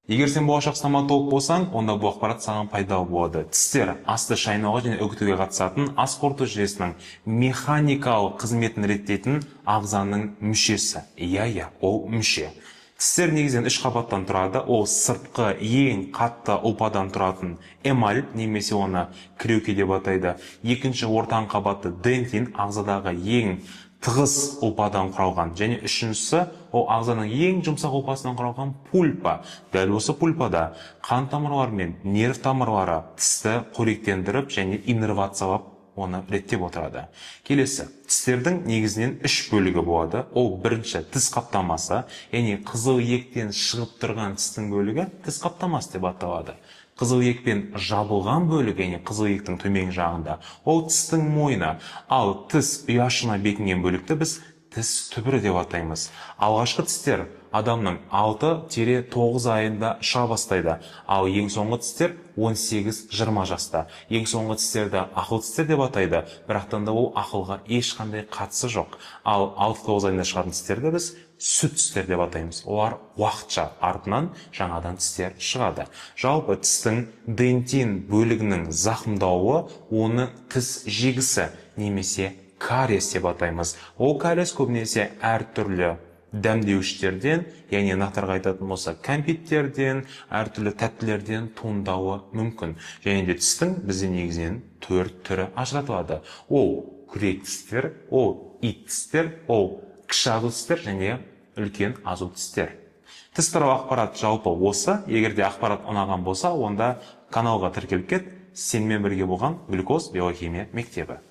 Егер сен болашақ стоматолог болсаң, онда бұл ақпарат саған пайдалы болады. Тістер асты шайнауға және үгітуге қатысатын ас қорыту жүйесінің механикалық қызметін реттейтін ағзаның мүшесі. Иә, ол мүше. Тістер негізінен 3 қабаттан тұрады. Ол сыртқы ең қатты ұлпадан тұратын эмаль, немесе оны крюки деп атайды. Екінші ортан қабаты дентин, ағзадағы ең тығыз ұлпадан құралған. Және үшіншісі, ол ағзаның ең жұмсақ ұлпасынан құралған пульпа. Дәл осы пульпада қан тамырлары мен нерв тамырлары тісті қоректендіріп және иннервациялап оны реттеп отырады. Келесі, тістердің негізінен 3 бөлігі болады. Ол бірінші тіс қаптамасы, яғни қызыл иектен шығып тұрған тістің бөлігі тіс қаптамасы деп аталады. Қызыл иекпен жабылған бөлігі, яғни қызыл иектің төмен жағында, ол тістің мойны, ал тіс ұяшына бекінген бөлікті біз тіс түбірі деп атаймыз. Алғашқы тістер адамның 6-9 айында шыға бастайды, ал ең соңғы тістер 18-20 жаста. Ең соңғы тістерді ақыл тістер деп атайды, бірақтан да ол ақылға ешқандай қатысы жоқ. Ал 6-9 айында шығатын тістерді біз сүт тістер деп атаймыз. Олар уақытша, артынан жаңадан тістер шығады. Жалпы тістің дентин бөлігінің зақымдауы оны тіс жегісі немесе кариес деп атаймыз. Ол кариес көбінесе әртүрлі дәмдеуіштерден, яғни нақтырақ айтатын болса кәмпиттерден, әртүрлі тәттілерден туындауы мүмкін. Және де тістің бізде негізінен 4 түрі ажыратылады. Ол күрек тістер, ол ит тістер, ол кіші азу тістер және үлкен азу тістер. Тіс туралы ақпарат жалпы осы. Егер де ақпарат ұнаған болса, онда каналға тіркеліп кет. Сенімен бірге болған Глюкоз биохимия мектебі.